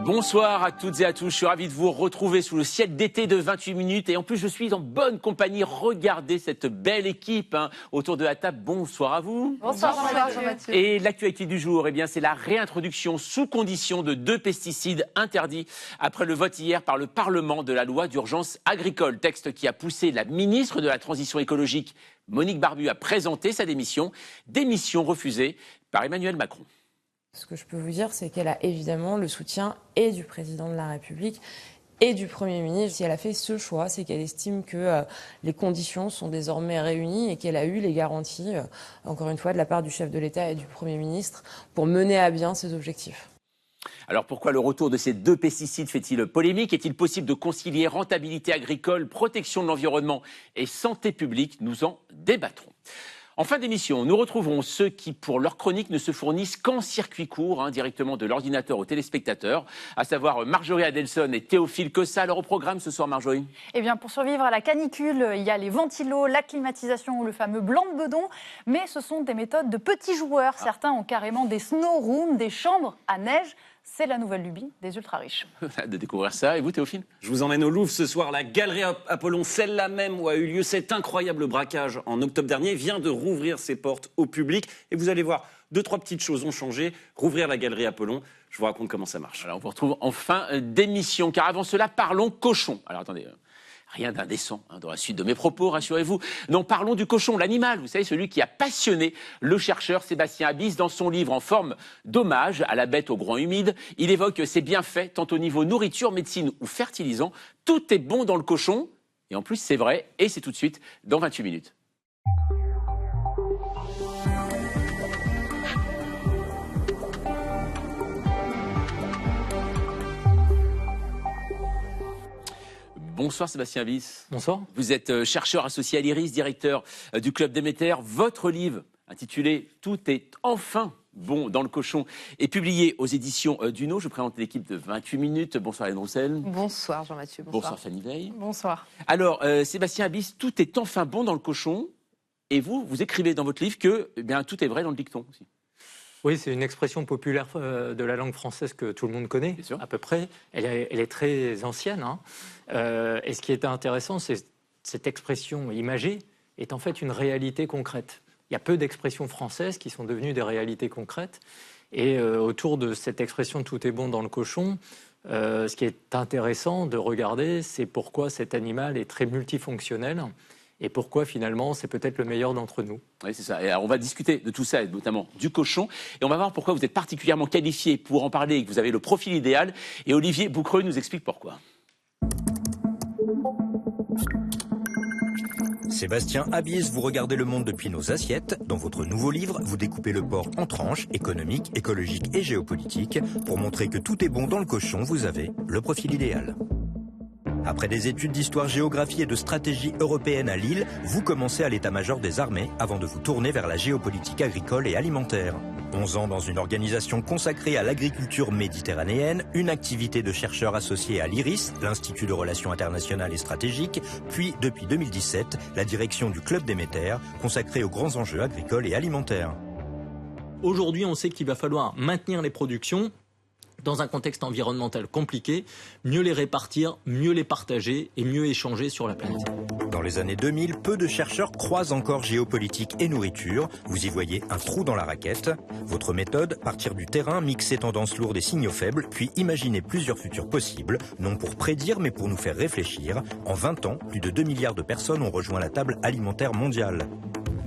Bonsoir à toutes et à tous, je suis ravi de vous retrouver sous le ciel d'été de 28 minutes et en plus je suis en bonne compagnie. Regardez cette belle équipe autour de la table. Bonsoir à vous. Bonsoir Jean-Mathieu. Et l'actualité du jour, c'est la réintroduction sous condition de 2 pesticides interdits après le vote hier par le Parlement de la loi d'urgence agricole. Texte qui a poussé la ministre de la Transition écologique, Monique Barbu, à présenter sa démission. Démission refusée par Emmanuel Macron. Ce que je peux vous dire, c'est qu'elle a évidemment le soutien et du président de la République et du Premier ministre. Si elle a fait ce choix, c'est qu'elle estime que les conditions sont désormais réunies et qu'elle a eu les garanties, encore une fois, de la part du chef de l'État et du Premier ministre pour mener à bien ses objectifs. Alors pourquoi le retour de ces 2 pesticides fait-il polémique? Est-il possible de concilier rentabilité agricole, protection de l'environnement et santé publique? Nous en débattrons. En fin d'émission, nous retrouverons ceux qui, pour leur chronique, ne se fournissent qu'en circuit court, directement de l'ordinateur aux téléspectateurs, à savoir Marjorie Adelson et Théophile Cossa. Alors au programme ce soir, Marjorie? Eh bien, pour survivre à la canicule, il y a les ventilos, la climatisation ou le fameux blanc de bedon. Mais ce sont des méthodes de petits joueurs. Certains ont carrément des snow rooms, des chambres à neige. C'est la nouvelle lubie des ultra-riches. De découvrir ça. Et vous, Théophile? Je vous emmène au Louvre ce soir. La Galerie Apollon, celle-là même où a eu lieu cet incroyable braquage en octobre dernier, vient de rouvrir ses portes au public. Et vous allez voir, 2-3 petites choses ont changé. Rouvrir la Galerie Apollon, je vous raconte comment ça marche. Alors, on vous retrouve en fin d'émission. Car avant cela, parlons cochon. Alors, attendez... Rien d'indécent dans la suite de mes propos, rassurez-vous. Non, parlons du cochon, l'animal, vous savez, celui qui a passionné le chercheur Sébastien Abyss dans son livre en forme d'hommage à la bête au groin humide. Il évoque ses bienfaits, tant au niveau nourriture, médecine ou fertilisant. Tout est bon dans le cochon, et en plus c'est vrai, et c'est tout de suite dans 28 minutes. Bonsoir Sébastien Abyss. Bonsoir. Vous êtes chercheur associé à l'IRIS, directeur du Club Déméter. Votre livre, intitulé « Tout est enfin bon dans le cochon », est publié aux éditions Duno. Je présente l'équipe de 28 minutes. Bonsoir Hélène Roussel. Bonsoir Jean-Mathieu. Bonsoir Fanny Veil. Bonsoir. Alors, Sébastien Abyss, tout est enfin bon dans le cochon. Et vous écrivez dans votre livre que tout est vrai dans le dicton aussi. Oui, c'est une expression populaire de la langue française que tout le monde connaît, à peu près. Elle est très ancienne. Et ce qui est intéressant, c'est cette expression imagée est en fait une réalité concrète. Il y a peu d'expressions françaises qui sont devenues des réalités concrètes. Et autour de cette expression « tout est bon dans le cochon », ce qui est intéressant de regarder, c'est pourquoi cet animal est très multifonctionnel. Et pourquoi, finalement, c'est peut-être le meilleur d'entre nous. Oui, c'est ça. Et alors, on va discuter de tout ça, notamment du cochon. Et on va voir pourquoi vous êtes particulièrement qualifié pour en parler et que vous avez le profil idéal. Et Olivier Boucreux nous explique pourquoi. Sébastien Abyss, vous regardez le monde depuis nos assiettes. Dans votre nouveau livre, vous découpez le porc en tranches, économiques, écologiques et géopolitiques. Pour montrer que tout est bon dans le cochon, vous avez le profil idéal. Après des études d'histoire-géographie et de stratégie européenne à Lille, vous commencez à l'état-major des armées avant de vous tourner vers la géopolitique agricole et alimentaire. 11 ans dans une organisation consacrée à l'agriculture méditerranéenne, une activité de chercheur associé à l'IRIS, l'Institut de Relations Internationales et Stratégiques, puis depuis 2017, la direction du Club Déméter, consacré aux grands enjeux agricoles et alimentaires. Aujourd'hui, on sait qu'il va falloir maintenir les productions dans un contexte environnemental compliqué, mieux les répartir, mieux les partager et mieux échanger sur la planète. Dans les années 2000, peu de chercheurs croisent encore géopolitique et nourriture. Vous y voyez un trou dans la raquette. Votre méthode, partir du terrain, mixer tendances lourdes et signaux faibles, puis imaginer plusieurs futurs possibles, non pour prédire mais pour nous faire réfléchir. En 20 ans, plus de 2 milliards de personnes ont rejoint la table alimentaire mondiale.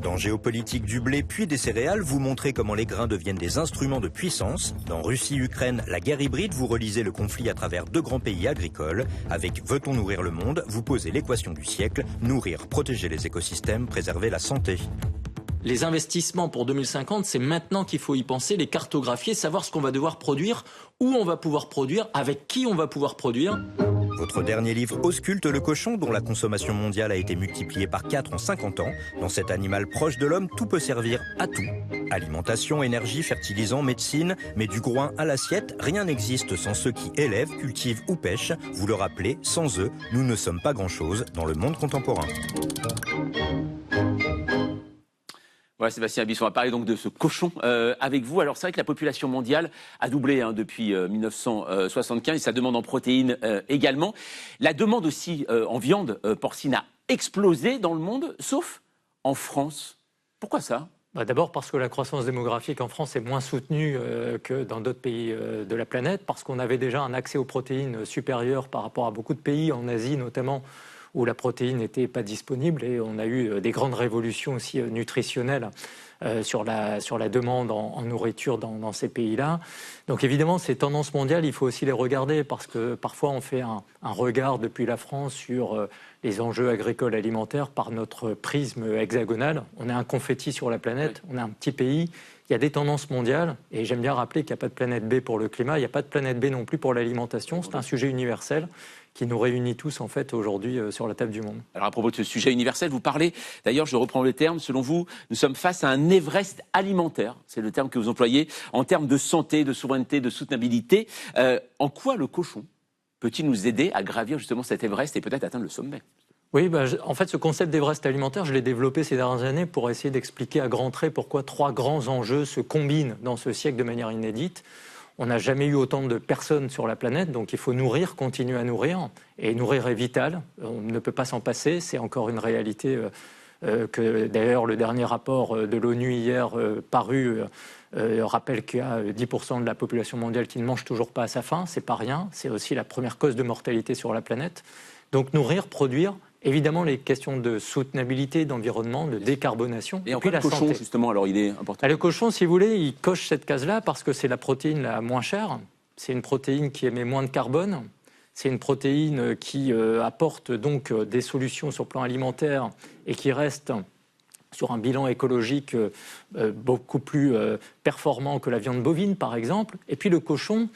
Dans Géopolitique du blé puis des céréales, vous montrez comment les grains deviennent des instruments de puissance. Dans Russie-Ukraine, la guerre hybride, vous relisez le conflit à travers 2 grands pays agricoles. Avec Veut-on nourrir le monde, vous posez l'équation du siècle, nourrir, protéger les écosystèmes, préserver la santé. Les investissements pour 2050, c'est maintenant qu'il faut y penser, les cartographier, savoir ce qu'on va devoir produire, où on va pouvoir produire, avec qui on va pouvoir produire. Votre dernier livre ausculte le cochon, dont la consommation mondiale a été multipliée par 4 en 50 ans. Dans cet animal proche de l'homme, tout peut servir à tout. Alimentation, énergie, fertilisants, médecine, mais du groin à l'assiette, rien n'existe sans ceux qui élèvent, cultivent ou pêchent. Vous le rappelez, sans eux, nous ne sommes pas grand-chose dans le monde contemporain. Voilà, Sébastien Abis, on va parler donc de ce cochon avec vous. Alors c'est vrai que la population mondiale a doublé depuis 1975 et sa demande en protéines également. La demande aussi en viande porcine a explosé dans le monde, sauf en France. Pourquoi ça ? D'abord parce que la croissance démographique en France est moins soutenue que dans d'autres pays de la planète, parce qu'on avait déjà un accès aux protéines supérieur par rapport à beaucoup de pays, en Asie notamment, où la protéine n'était pas disponible, et on a eu des grandes révolutions aussi nutritionnelles sur la demande en nourriture dans ces pays-là. Donc évidemment, ces tendances mondiales, il faut aussi les regarder, parce que parfois on fait un regard depuis la France sur les enjeux agricoles alimentaires par notre prisme hexagonal. On est un confetti sur la planète, on est un petit pays, il y a des tendances mondiales, et j'aime bien rappeler qu'il n'y a pas de planète B pour le climat, il n'y a pas de planète B non plus pour l'alimentation, c'est un sujet universel qui nous réunit tous en fait aujourd'hui sur la table du monde. Alors à propos de ce sujet universel, vous parlez, d'ailleurs je reprends le terme, selon vous, nous sommes face à un Everest alimentaire, c'est le terme que vous employez, en termes de santé, de souveraineté, de soutenabilité. En quoi le cochon peut-il nous aider à gravir justement cet Everest et peut-être atteindre le sommet ? Oui, en fait, ce concept d'Everest alimentaire, je l'ai développé ces dernières années pour essayer d'expliquer à grands traits pourquoi 3 grands enjeux se combinent dans ce siècle de manière inédite. On n'a jamais eu autant de personnes sur la planète, donc il faut nourrir, continuer à nourrir. Et nourrir est vital, on ne peut pas s'en passer, c'est encore une réalité que d'ailleurs le dernier rapport de l'ONU hier paru rappelle qu'il y a 10% de la population mondiale qui ne mange toujours pas à sa faim, c'est pas rien, c'est aussi la première cause de mortalité sur la planète. Donc nourrir, produire, évidemment les questions de soutenabilité, d'environnement, de décarbonation. Et puis le cochon, santé. Justement, alors il est important. Le cochon, si vous voulez, il coche cette case-là parce que c'est la protéine la moins chère. C'est une protéine qui émet moins de carbone. C'est une protéine qui apporte donc des solutions sur le plan alimentaire et qui reste sur un bilan écologique beaucoup plus performant que la viande bovine, par exemple. Et puis le cochon,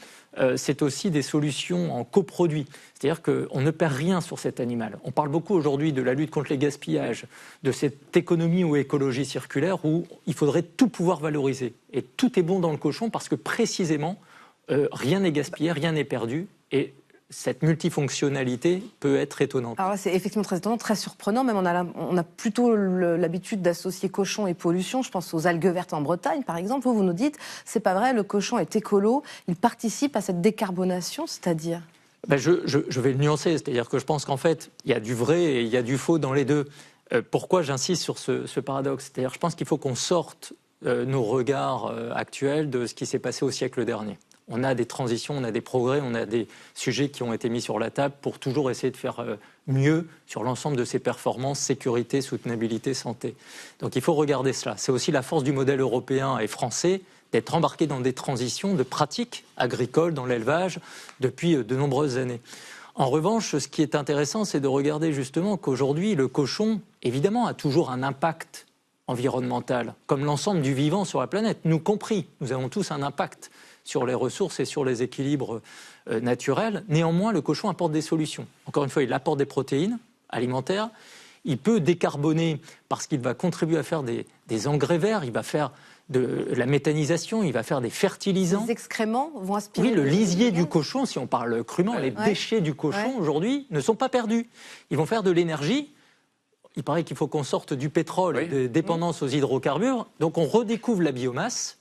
c'est aussi des solutions en coproduits. C'est-à-dire qu'on ne perd rien sur cet animal. On parle beaucoup aujourd'hui de la lutte contre les gaspillages, de cette économie ou écologie circulaire où il faudrait tout pouvoir valoriser. Et tout est bon dans le cochon parce que précisément, rien n'est gaspillé, rien n'est perdu. Et cette multifonctionnalité peut être étonnante. Alors là, c'est effectivement très étonnant, très surprenant. Même on a plutôt l'habitude d'associer cochon et pollution. Je pense aux algues vertes en Bretagne, par exemple. Vous nous dites, c'est pas vrai, le cochon est écolo, il participe à cette décarbonation, c'est-à-dire je vais le nuancer, c'est-à-dire que je pense qu'en fait, il y a du vrai et il y a du faux dans les deux. Pourquoi j'insiste sur ce paradoxe ? C'est-à-dire je pense qu'il faut qu'on sorte nos regards actuels de ce qui s'est passé au siècle dernier. On a des transitions, on a des progrès, on a des sujets qui ont été mis sur la table pour toujours essayer de faire mieux sur l'ensemble de ces performances, sécurité, soutenabilité, santé. Donc il faut regarder cela. C'est aussi la force du modèle européen et français d'être embarqué dans des transitions de pratiques agricoles dans l'élevage depuis de nombreuses années. En revanche, ce qui est intéressant, c'est de regarder justement qu'aujourd'hui, le cochon, évidemment, a toujours un impact environnemental, comme l'ensemble du vivant sur la planète, nous compris. Nous avons tous un impact sur les ressources et sur les équilibres naturels. Néanmoins, le cochon apporte des solutions. Encore une fois, il apporte des protéines alimentaires. Il peut décarboner parce qu'il va contribuer à faire des engrais verts. Il va faire de la méthanisation, il va faire des fertilisants. Les excréments vont aspirer... Oui, le lisier du cochon, si on parle crûment, les déchets du cochon aujourd'hui ne sont pas perdus. Ils vont faire de l'énergie. Il paraît qu'il faut qu'on sorte du pétrole, de dépendance aux hydrocarbures. Donc on redécouvre la biomasse.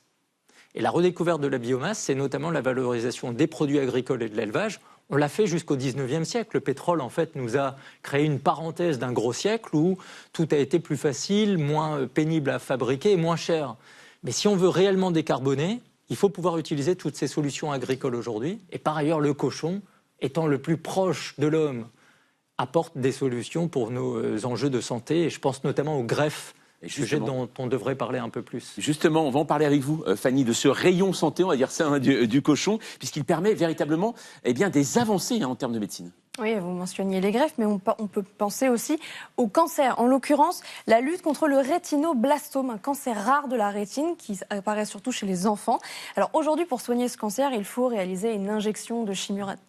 Et la redécouverte de la biomasse, c'est notamment la valorisation des produits agricoles et de l'élevage. On l'a fait jusqu'au 19e siècle. Le pétrole, en fait, nous a créé une parenthèse d'un gros siècle où tout a été plus facile, moins pénible à fabriquer et moins cher. Mais si on veut réellement décarboner, il faut pouvoir utiliser toutes ces solutions agricoles aujourd'hui. Et par ailleurs, le cochon, étant le plus proche de l'homme, apporte des solutions pour nos enjeux de santé. Et je pense notamment au greffe. Sujet dont on devrait parler un peu plus. Justement, on va en parler avec vous, Fanny, de ce rayon santé, on va dire ça, du cochon, puisqu'il permet véritablement des avancées en termes de médecine. Oui, vous mentionniez les greffes, mais on peut penser aussi au cancer. En l'occurrence, la lutte contre le rétinoblastome, un cancer rare de la rétine qui apparaît surtout chez les enfants. Alors aujourd'hui, pour soigner ce cancer, il faut réaliser une injection de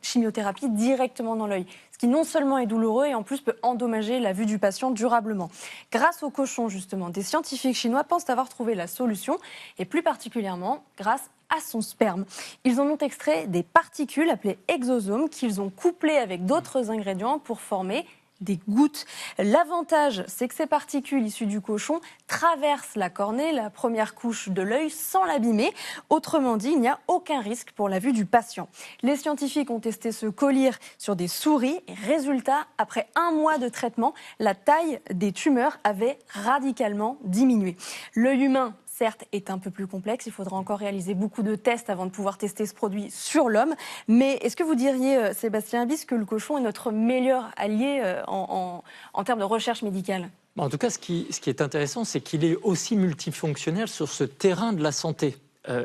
chimiothérapie directement dans l'œil. Ce qui non seulement est douloureux et en plus peut endommager la vue du patient durablement. Grâce au cochon, justement, des scientifiques chinois pensent avoir trouvé la solution, et plus particulièrement grâce à son sperme. Ils en ont extrait des particules appelées exosomes qu'ils ont couplées avec d'autres ingrédients pour former des gouttes. L'avantage, c'est que ces particules issues du cochon traversent la cornée, la première couche de l'œil, sans l'abîmer. Autrement dit, il n'y a aucun risque pour la vue du patient. Les scientifiques ont testé ce collyre sur des souris. Et résultat, après 1 mois de traitement, la taille des tumeurs avait radicalement diminué. L'œil humain, certes, est un peu plus complexe. Il faudra encore réaliser beaucoup de tests avant de pouvoir tester ce produit sur l'homme. Mais est-ce que vous diriez, Sébastien Abyss, que le cochon est notre meilleur allié en termes de recherche médicale ? En tout cas, ce qui est intéressant, c'est qu'il est aussi multifonctionnel sur ce terrain de la santé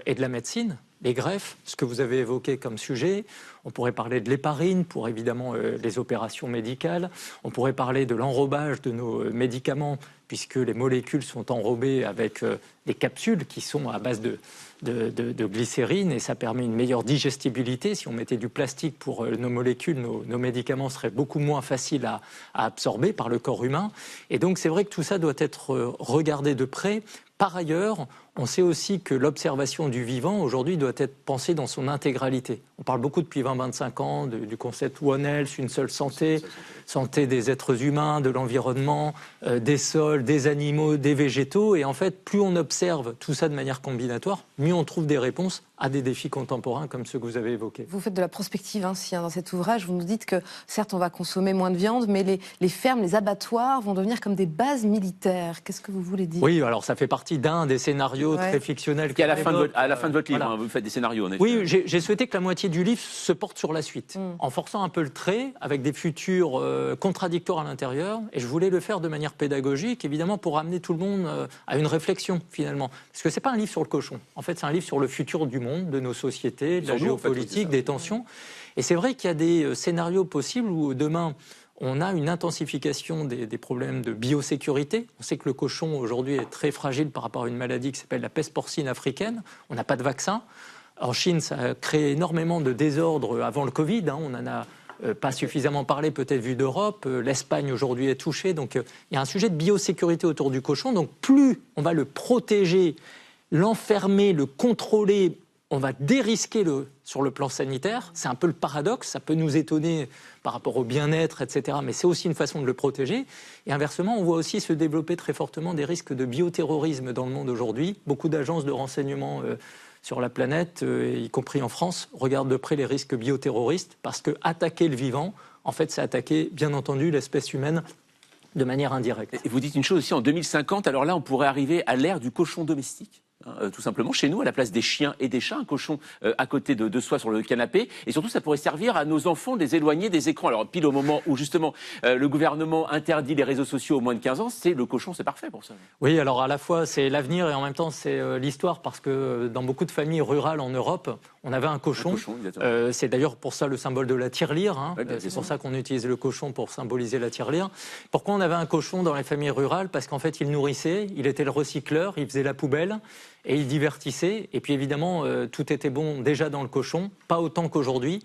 et de la médecine. Les greffes, ce que vous avez évoqué comme sujet. On pourrait parler de l'héparine pour évidemment les opérations médicales. On pourrait parler de l'enrobage de nos médicaments puisque les molécules sont enrobées avec des capsules qui sont à base de glycérine et ça permet une meilleure digestibilité. Si on mettait du plastique pour nos molécules, nos médicaments seraient beaucoup moins faciles à absorber par le corps humain. Et donc c'est vrai que tout ça doit être regardé de près. Par ailleurs, on sait aussi que l'observation du vivant, aujourd'hui, doit être pensée dans son intégralité. On parle beaucoup depuis 20-25 ans du concept One Health, une seule santé, santé des êtres humains, de l'environnement, des sols, des animaux, des végétaux. Et en fait, plus on observe tout ça de manière combinatoire, mieux on trouve des réponses à des défis contemporains comme ceux que vous avez évoqués. Vous faites de la prospective dans cet ouvrage. Vous nous dites que, certes, on va consommer moins de viande, mais les fermes, les abattoirs vont devenir comme des bases militaires. Qu'est-ce que vous voulez dire ? Oui, alors ça fait partie d'un des scénarios très fictionnels. Qui est à la fin de votre livre, voilà. Vous faites des scénarios, en effet. Oui, j'ai souhaité que la moitié du livre se porte sur la suite, en forçant un peu le trait, avec des futurs contradictoires à l'intérieur. Et je voulais le faire de manière pédagogique, évidemment, pour amener tout le monde à une réflexion, finalement. Parce que c'est pas un livre sur le cochon. En fait, c'est un livre sur le futur du monde, de nos sociétés, de la géopolitique, des tensions. Et c'est vrai qu'il y a des scénarios possibles où demain, on a une intensification des problèmes de biosécurité. On sait que le cochon, aujourd'hui, est très fragile par rapport à une maladie qui s'appelle la peste porcine africaine. On n'a pas de vaccin. En Chine, ça a créé énormément de désordres avant le Covid. On n'en a pas suffisamment parlé, peut-être vu d'Europe. L'Espagne, aujourd'hui, est touchée. Donc, il y a un sujet de biosécurité autour du cochon. Donc, plus on va le protéger, l'enfermer, le contrôler, on va dérisquer sur le plan sanitaire. C'est un peu le paradoxe, ça peut nous étonner par rapport au bien-être, etc. Mais c'est aussi une façon de le protéger. Et inversement, on voit aussi se développer très fortement des risques de bioterrorisme dans le monde aujourd'hui. Beaucoup d'agences de renseignement sur la planète, y compris en France, regardent de près les risques bioterroristes parce que attaquer le vivant, en fait, c'est attaquer, bien entendu, l'espèce humaine de manière indirecte. Et vous dites une chose aussi, en 2050, alors là, on pourrait arriver à l'ère du cochon domestique. Tout simplement, chez nous, à la place des chiens et des chats, un cochon à côté de soi sur le canapé. Et surtout, ça pourrait servir à nos enfants de les éloigner des écrans. Alors, pile au moment où, justement, le gouvernement interdit les réseaux sociaux aux moins de 15 ans, le cochon, c'est parfait pour ça. Oui, alors à la fois, c'est l'avenir et en même temps, c'est l'histoire, parce que dans beaucoup de familles rurales en Europe, on avait un cochon. C'est d'ailleurs pour ça le symbole de la tirelire. Ouais, c'est pour ça qu'on utilise le cochon pour symboliser la tirelire. Pourquoi on avait un cochon dans les familles rurales ? Parce qu'en fait, il nourrissait, il était le recycleur, il faisait la poubelle. Et il divertissait, et puis évidemment, tout était bon déjà dans le cochon, pas autant qu'aujourd'hui.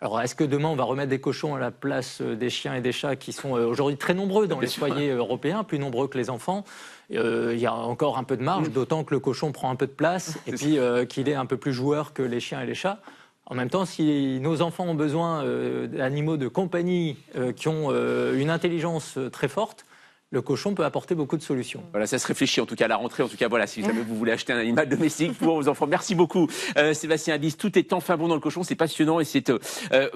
Alors, est-ce que demain, on va remettre des cochons à la place des chiens et des chats qui sont aujourd'hui très nombreux dans les foyers européens, plus nombreux que les enfants ? Il y a encore un peu de marge, d'autant que le cochon prend un peu de place, et puis qu'il est un peu plus joueur que les chiens et les chats. En même temps, si nos enfants ont besoin d'animaux de compagnie qui ont une intelligence très forte, le cochon peut apporter beaucoup de solutions. Voilà, ça se réfléchit en tout cas à la rentrée. En tout cas, voilà, si jamais vous voulez acheter un animal domestique pour vos enfants. Merci beaucoup, Sébastien Abyss. Tout est enfin bon dans le cochon, c'est passionnant et c'est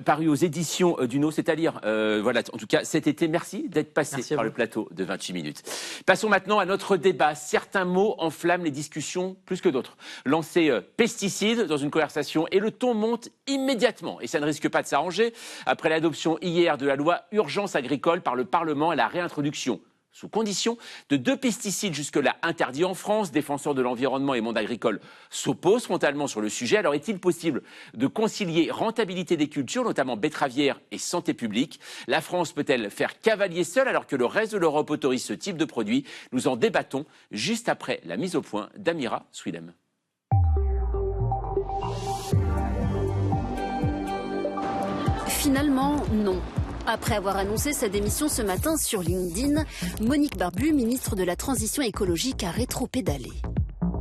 paru aux éditions d'Uno. C'est à lire, voilà, en tout cas cet été. Merci d'être passé par le plateau de 28 minutes. Passons maintenant à notre débat. Certains mots enflamment les discussions plus que d'autres. Lancer pesticides dans une conversation et le ton monte immédiatement. Et ça ne risque pas de s'arranger après l'adoption hier de la loi Urgence agricole par le Parlement et la réintroduction sous condition de 2 pesticides jusque-là interdits en France. Défenseurs de l'environnement et monde agricole s'opposent frontalement sur le sujet. Alors est-il possible de concilier rentabilité des cultures, notamment betteravière, et santé publique ? La France peut-elle faire cavalier seule alors que le reste de l'Europe autorise ce type de produit ? Nous en débattons juste après la mise au point d'Amira Swilem. Finalement, non. Après avoir annoncé sa démission ce matin sur LinkedIn, Monique Barbu, ministre de la Transition écologique, a rétropédalé.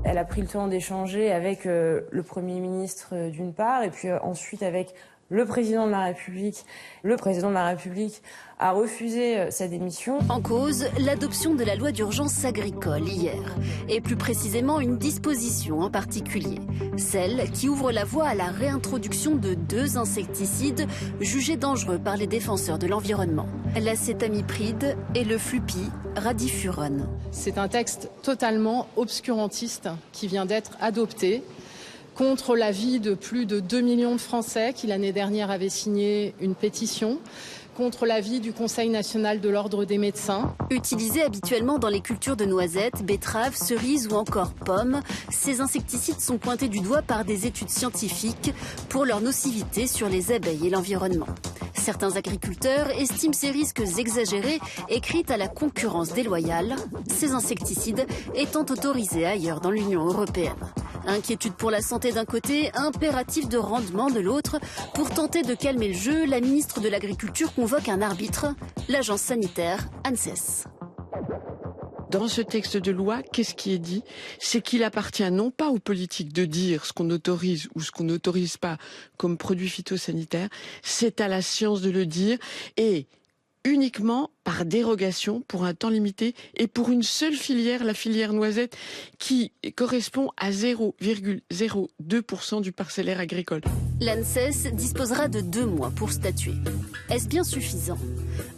Elle a pris le temps d'échanger avec le Premier ministre d'une part, et puis ensuite avec Le président de la République a refusé sa démission. En cause, l'adoption de la loi d'urgence agricole hier. Et plus précisément, une disposition en particulier. Celle qui ouvre la voie à la réintroduction de 2 insecticides jugés dangereux par les défenseurs de l'environnement. L'acétamipride et le flupyradifurone. C'est un texte totalement obscurantiste qui vient d'être adopté contre l'avis de plus de 2 millions de Français qui l'année dernière avaient signé une pétition, contre l'avis du Conseil national de l'ordre des médecins. Utilisés habituellement dans les cultures de noisettes, betteraves, cerises ou encore pommes, ces insecticides sont pointés du doigt par des études scientifiques pour leur nocivité sur les abeilles et l'environnement. Certains agriculteurs estiment ces risques exagérés et crient à la concurrence déloyale, ces insecticides étant autorisés ailleurs dans l'Union européenne. Inquiétude pour la santé d'un côté, impératif de rendement de l'autre. Pour tenter de calmer le jeu, la ministre de l'Agriculture convoque un arbitre, l'agence sanitaire ANSES. Dans ce texte de loi, qu'est-ce qui est dit? C'est qu'il appartient non pas aux politiques de dire ce qu'on autorise ou ce qu'on n'autorise pas comme produit phytosanitaire, c'est à la science de le dire et uniquement par dérogation pour un temps limité et pour une seule filière, la filière noisette, qui correspond à 0,02% du parcellaire agricole. L'ANSES disposera de 2 mois pour statuer. Est-ce bien suffisant?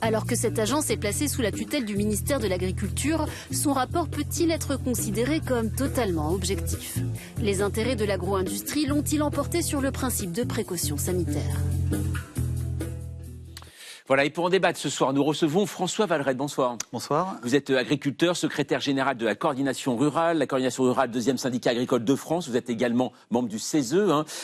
Alors que cette agence est placée sous la tutelle du ministère de l'Agriculture, son rapport peut-il être considéré comme totalement objectif? Les intérêts de l'agro-industrie l'ont-ils emporté sur le principe de précaution sanitaire? Voilà, et pour en débattre ce soir, nous recevons François Vallerette. Bonsoir. Bonsoir. Vous êtes agriculteur, secrétaire général de la coordination rurale, 2e syndicat agricole de France. Vous êtes également membre du CESE.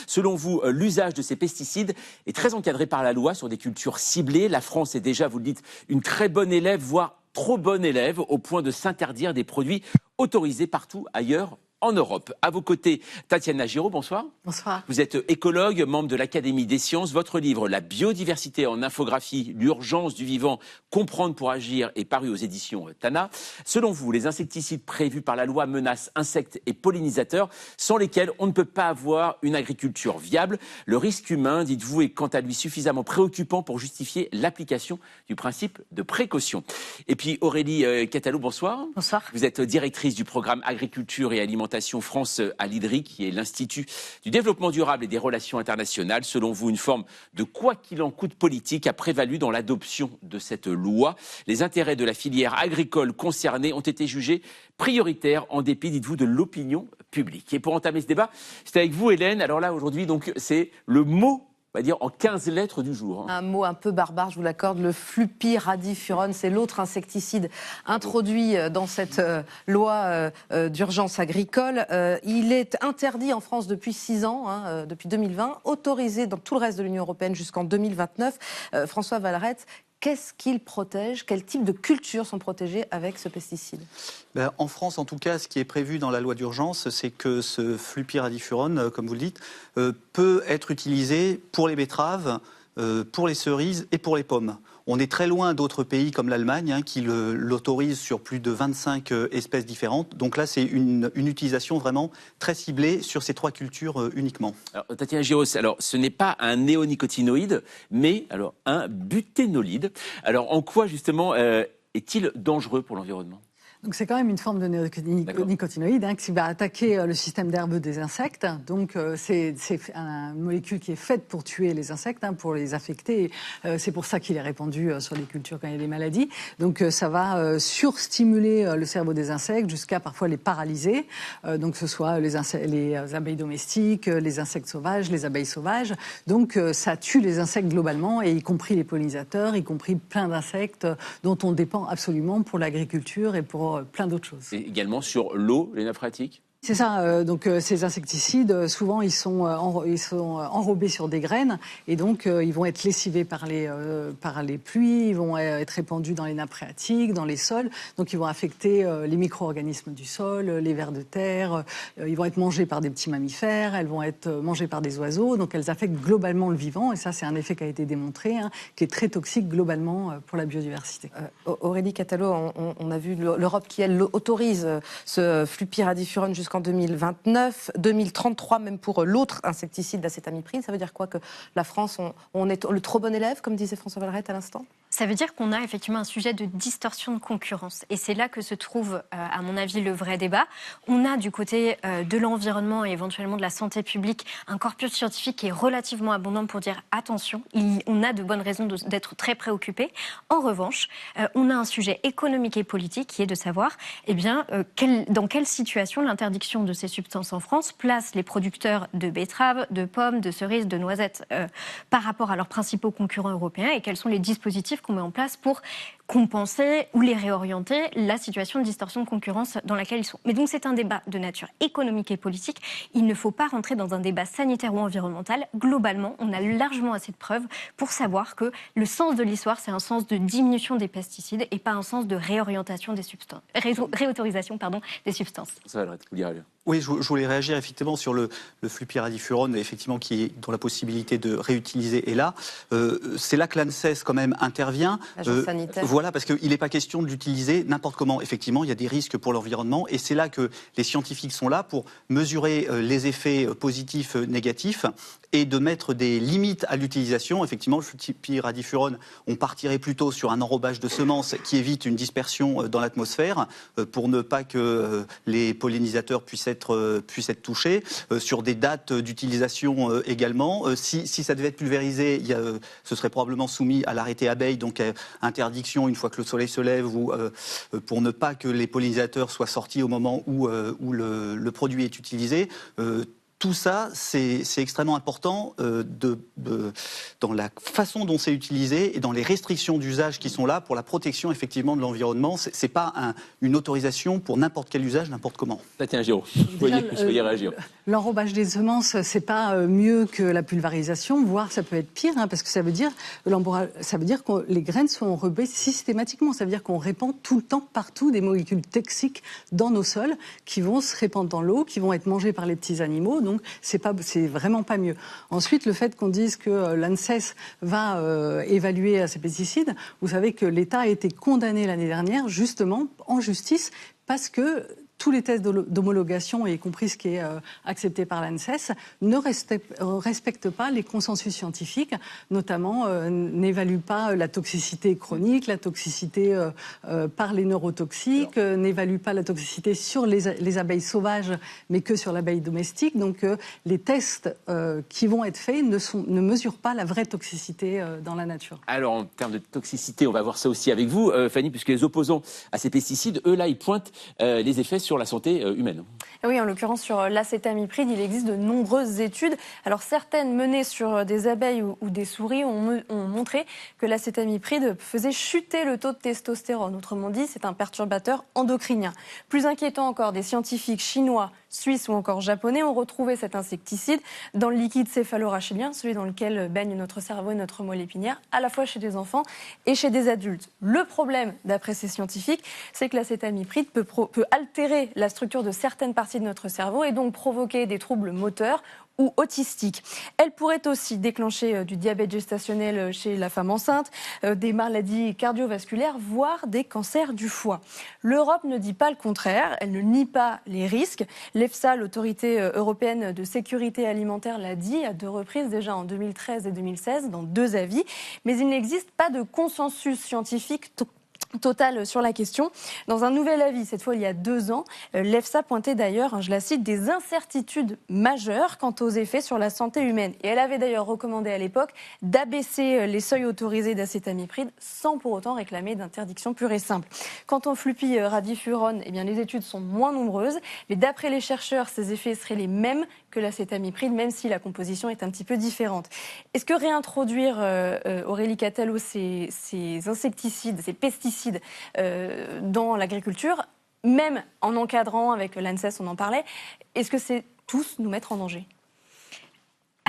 Selon vous, l'usage de ces pesticides est très encadré par la loi sur des cultures ciblées. La France est déjà, vous le dites, une très bonne élève, voire trop bonne élève, au point de s'interdire des produits autorisés partout ailleurs en Europe. À vos côtés, Tatiana Giraud, bonsoir. Bonsoir. Vous êtes écologue, membre de l'Académie des sciences. Votre livre, La biodiversité en infographie, l'urgence du vivant, comprendre pour agir, est paru aux éditions Tana. Selon vous, les insecticides prévus par la loi menacent insectes et pollinisateurs, sans lesquels on ne peut pas avoir une agriculture viable. Le risque humain, dites-vous, est quant à lui suffisamment préoccupant pour justifier l'application du principe de précaution. Et puis Aurélie Catalot, bonsoir. Bonsoir. Vous êtes directrice du programme Agriculture et Alimentation France à l'IDRI, qui est l'Institut du développement durable et des relations internationales. Selon vous, une forme de quoi qu'il en coûte politique a prévalu dans l'adoption de cette loi. Les intérêts de la filière agricole concernée ont été jugés prioritaires en dépit, dites-vous, de l'opinion publique. Et pour entamer ce débat, c'est avec vous, Hélène. Alors là, aujourd'hui, donc, c'est le mot, on va dire, en 15 lettres du jour. Un mot un peu barbare, je vous l'accorde, le flupyradifurone, c'est l'autre insecticide introduit dans cette loi d'urgence agricole. Il est interdit en France depuis 6 ans, depuis 2020, autorisé dans tout le reste de l'Union européenne jusqu'en 2029. François Vallerette, qu'est-ce qu'il protège? Quel type de cultures sont protégées avec ce pesticide? En France, en tout cas, ce qui est prévu dans la loi d'urgence, c'est que ce flupyradifurone, comme vous le dites, peut être utilisé pour les betteraves, pour les cerises et pour les pommes. On est très loin d'autres pays comme l'Allemagne qui l'autorisent sur plus de 25 espèces différentes. Donc là, c'est une utilisation vraiment très ciblée sur ces 3 cultures uniquement. Alors, Tatiana Giraud, ce n'est pas un néonicotinoïde, mais un buténolide. Alors, en quoi, justement, est-il dangereux pour l'environnement ? Donc c'est quand même une forme de néonicotinoïde qui va attaquer le système nerveux des insectes. Donc c'est une molécule qui est faite pour tuer les insectes, pour les affecter. C'est pour ça qu'il est répandu sur les cultures quand il y a des maladies. Donc ça va surstimuler le cerveau des insectes jusqu'à parfois les paralyser. Donc que ce soit les abeilles domestiques, les insectes sauvages, les abeilles sauvages. Donc ça tue les insectes globalement, et y compris les pollinisateurs, y compris plein d'insectes dont on dépend absolument pour l'agriculture et pour plein d'autres choses. Et également sur l'eau, les nappes phréatiques ? C'est ça, donc ces insecticides, souvent ils sont enrobés sur des graines, et donc ils vont être lessivés par les pluies, ils vont être répandus dans les nappes phréatiques, dans les sols, donc ils vont affecter les micro-organismes du sol, les vers de terre, ils vont être mangés par des petits mammifères, elles vont être mangées par des oiseaux, donc elles affectent globalement le vivant, et ça c'est un effet qui a été démontré, qui est très toxique globalement pour la biodiversité. Aurélie Catalot, on a vu l'Europe qui, elle, autorise ce flupyradifurone jusqu'en jusqu'en 2029, 2033 même pour l'autre insecticide d'acétamipride. Ça veut dire quoi, que la France, on est le trop bon élève, comme disait François Valrette à l'instant? Ça veut dire qu'on a effectivement un sujet de distorsion de concurrence. Et c'est là que se trouve, à mon avis, le vrai débat. On a du côté de l'environnement et éventuellement de la santé publique un corpus scientifique qui est relativement abondant pour dire attention, on a de bonnes raisons d'être très préoccupés. En revanche, on a un sujet économique et politique qui est de savoir dans quelle situation l'interdiction de ces substances en France place les producteurs de betteraves, de pommes, de cerises, de noisettes par rapport à leurs principaux concurrents européens et quels sont les dispositifs qu'on met en place pour compenser ou les réorienter la situation de distorsion de concurrence dans laquelle ils sont. Mais donc c'est un débat de nature économique et politique. Il ne faut pas rentrer dans un débat sanitaire ou environnemental. Globalement, on a largement assez de preuves pour savoir que le sens de l'histoire, c'est un sens de diminution des pesticides et pas un sens de réorientation des substances, réautorisation des substances. Ça va, vous dire. Oui, je voulais réagir effectivement sur le flupiradifurone, effectivement, dont la possibilité de réutiliser est là. C'est là que l'ANSES quand même intervient. L'agence sanitaire. Voilà, parce qu'il n'est pas question de l'utiliser n'importe comment. Effectivement, il y a des risques pour l'environnement, et c'est là que les scientifiques sont là pour mesurer les effets positifs, négatifs, et de mettre des limites à l'utilisation. Effectivement, le flupiradifurone, on partirait plutôt sur un enrobage de semences qui évite une dispersion dans l'atmosphère, pour ne pas que les pollinisateurs puissent être touchés, sur des dates d'utilisation également. Si ça devait être pulvérisé, ce serait probablement soumis à l'arrêté abeille, donc interdiction une fois que le soleil se lève, ou pour ne pas que les pollinisateurs soient sortis au moment où le produit est utilisé. Tout ça, c'est extrêmement important dans la façon dont c'est utilisé et dans les restrictions d'usage qui sont là pour la protection effectivement de l'environnement. C'est pas une autorisation pour n'importe quel usage, n'importe comment. Là, tiens, Giraud, je voyais réagir. L'enrobage des semences, c'est pas mieux que la pulvérisation, voire ça peut être pire, parce que ça veut dire que les graines sont enrobées systématiquement. Ça veut dire qu'on répand tout le temps, partout, des molécules toxiques dans nos sols qui vont se répandre dans l'eau, qui vont être mangées par les petits animaux. Donc c'est vraiment pas mieux. Ensuite, le fait qu'on dise que l'ANSES va évaluer ces pesticides, vous savez que l'État a été condamné l'année dernière, justement, en justice, parce que tous les tests d'homologation, y compris ce qui est accepté par l'ANSES, ne respectent pas les consensus scientifiques, notamment n'évaluent pas la toxicité chronique, la toxicité par les neurotoxiques, n'évaluent pas la toxicité sur les abeilles sauvages, mais que sur l'abeille domestique. Donc les tests qui vont être faits ne mesurent pas la vraie toxicité dans la nature. Alors en termes de toxicité, on va voir ça aussi avec vous, Fanny, puisque les opposants à ces pesticides, eux là, ils pointent les effets sur la santé humaine. Oui, en l'occurrence sur l'acétamipride, il existe de nombreuses études. Alors certaines menées sur des abeilles ou des souris ont montré que l'acétamipride faisait chuter le taux de testostérone. Autrement dit, c'est un perturbateur endocrinien. Plus inquiétant encore, des scientifiques chinois, suisses ou encore japonais ont retrouvé cet insecticide dans le liquide céphalorachidien, celui dans lequel baigne notre cerveau et notre moelle épinière, à la fois chez des enfants et chez des adultes. Le problème, d'après ces scientifiques, c'est que l'acétamipride peut altérer la structure de certaines parties de notre cerveau et donc provoquer des troubles moteurs ou autistiques. Elle pourrait aussi déclencher du diabète gestationnel chez la femme enceinte, des maladies cardiovasculaires, voire des cancers du foie. L'Europe ne dit pas le contraire, elle ne nie pas les risques. L'EFSA, l'autorité européenne de sécurité alimentaire, l'a dit à 2 reprises, déjà en 2013 et 2016, dans 2 avis. Mais il n'existe pas de consensus scientifique total sur la question. Dans un nouvel avis, cette fois il y a 2 ans, l'EFSA pointait d'ailleurs, je la cite, des incertitudes majeures quant aux effets sur la santé humaine. Et elle avait d'ailleurs recommandé à l'époque d'abaisser les seuils autorisés d'acétamipride sans pour autant réclamer d'interdiction pure et simple. Quant au flupiradifurone, eh bien, les études sont moins nombreuses, mais d'après les chercheurs, ces effets seraient les mêmes que l'acétamipride, même si la composition est un petit peu différente. Est-ce que réintroduire, Aurélie Catello, ces insecticides, ces pesticides dans l'agriculture, même en encadrant avec l'ANSES, on en parlait, est-ce que c'est tous nous mettre en danger ?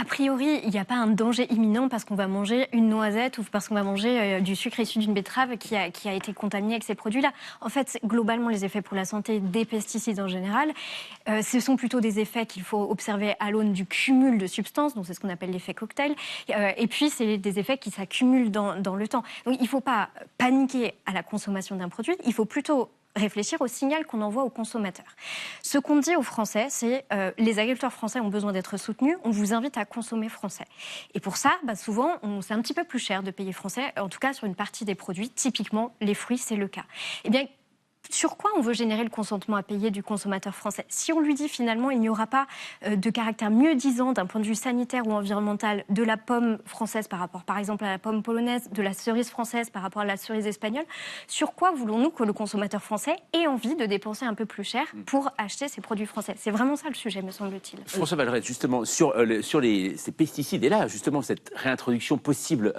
A priori, il n'y a pas un danger imminent parce qu'on va manger une noisette ou parce qu'on va manger du sucre issu d'une betterave qui a été contaminé avec ces produits-là. En fait, globalement, les effets pour la santé des pesticides en général, ce sont plutôt des effets qu'il faut observer à l'aune du cumul de substances, donc c'est ce qu'on appelle l'effet cocktail. Et puis, c'est des effets qui s'accumulent dans le temps. Donc, il ne faut pas paniquer à la consommation d'un produit, il faut plutôt réfléchir au signal qu'on envoie aux consommateurs. Ce qu'on dit aux Français, c'est les agriculteurs français ont besoin d'être soutenus, on vous invite à consommer français. Et pour ça, souvent, c'est un petit peu plus cher de payer français, en tout cas sur une partie des produits, typiquement les fruits, c'est le cas. Eh bien, sur quoi on veut générer le consentement à payer du consommateur français? Si on lui dit finalement il n'y aura pas de caractère mieux-disant d'un point de vue sanitaire ou environnemental de la pomme française par rapport par exemple à la pomme polonaise, de la cerise française par rapport à la cerise espagnole, sur quoi voulons-nous que le consommateur français ait envie de dépenser un peu plus cher pour acheter ces produits français? C'est vraiment ça le sujet, me semble-t-il. François Valeret, justement, sur ces pesticides, et là, justement, cette réintroduction possible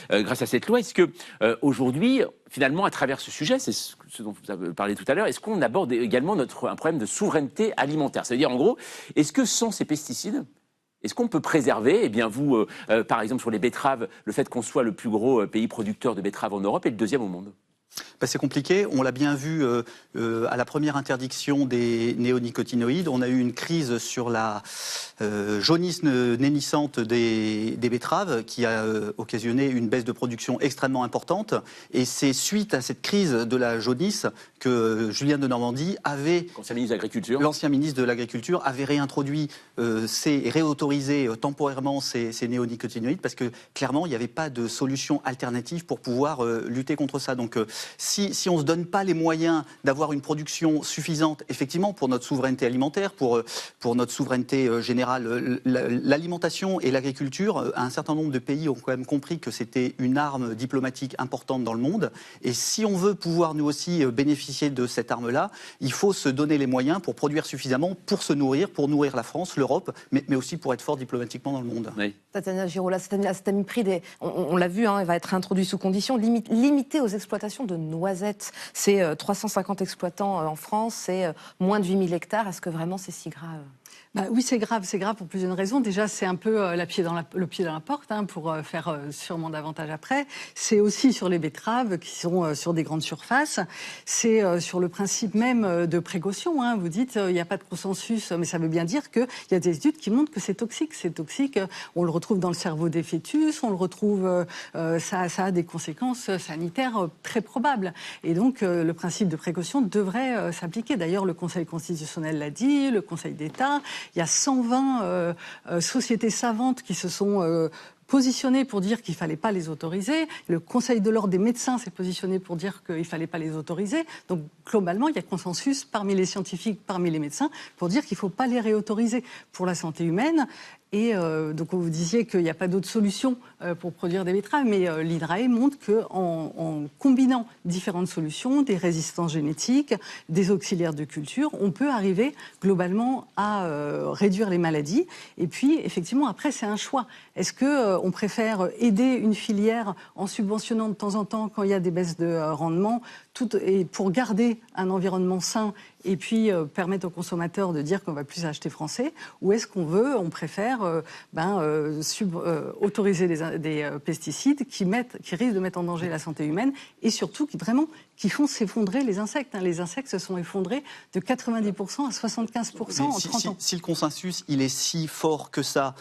grâce à cette loi, est-ce que aujourd'hui, finalement, à travers ce sujet, c'est ce dont vous avez parlé tout à l'heure, est-ce qu'on aborde également un problème de souveraineté alimentaire? Ça veut dire, en gros, est-ce que sans ces pesticides, est-ce qu'on peut préserver, eh bien vous, par exemple, sur les betteraves, le fait qu'on soit le plus gros pays producteur de betteraves en Europe et le deuxième au monde? C'est compliqué, on l'a bien vu à la première interdiction des néonicotinoïdes, on a eu une crise sur la jaunisse naissante des betteraves qui a occasionné une baisse de production extrêmement importante, et c'est suite à cette crise de la jaunisse que Julien Denormandie avait, l'ancien ministre de l'Agriculture, avait réintroduit et réautorisé temporairement ces néonicotinoïdes parce que clairement il n'y avait pas de solution alternative pour pouvoir lutter contre ça. Donc si on ne se donne pas les moyens d'avoir une production suffisante, effectivement, pour notre souveraineté alimentaire, pour notre souveraineté générale, l'alimentation et l'agriculture, un certain nombre de pays ont quand même compris que c'était une arme diplomatique importante dans le monde. Et si on veut pouvoir nous aussi bénéficier de cette arme-là, il faut se donner les moyens pour produire suffisamment, pour se nourrir, pour nourrir la France, l'Europe, mais aussi pour être fort diplomatiquement dans le monde. Oui. Tatiana Giraud, l'acétamipride, on l'a vu, elle va être introduite sous conditions limitées aux exploitations de noisettes. C'est 350 exploitants en France, c'est moins de 8000 hectares. Est-ce que vraiment c'est si grave ? Oui, c'est grave pour plusieurs raisons. Déjà, c'est un peu le pied dans la porte pour faire sûrement davantage après. C'est aussi sur les betteraves qui sont sur des grandes surfaces. C'est sur le principe même de précaution. Vous dites il n'y a pas de consensus, mais ça veut bien dire qu'il y a des études qui montrent que c'est toxique. C'est toxique. On le retrouve dans le cerveau des fœtus. On le retrouve. Ça a des conséquences sanitaires très probables. Et donc, le principe de précaution devrait s'appliquer. D'ailleurs, le Conseil constitutionnel l'a dit, le Conseil d'État. Il y a 120 sociétés savantes qui se sont positionnées pour dire qu'il ne fallait pas les autoriser. Le Conseil de l'ordre des médecins s'est positionné pour dire qu'il ne fallait pas les autoriser. Donc, globalement, il y a consensus parmi les scientifiques, parmi les médecins, pour dire qu'il ne faut pas les réautoriser pour la santé humaine. Et donc, vous disiez qu'il n'y a pas d'autre solution pour produire des betteraves, mais l'INRAE montre qu'en combinant différentes solutions, des résistances génétiques, des auxiliaires de culture, on peut arriver globalement à réduire les maladies. Et puis, effectivement, après, c'est un choix. Est-ce qu'on préfère aider une filière en subventionnant de temps en temps, quand il y a des baisses de rendement, et pour garder un environnement sain et puis permettre aux consommateurs de dire qu'on va plus acheter français, ou est-ce on préfère autoriser des pesticides qui risquent de mettre en danger la santé humaine et surtout qui font s'effondrer les insectes. Les insectes se sont effondrés de 90% à 75% en 30 ans. Si le consensus il est si fort que ça,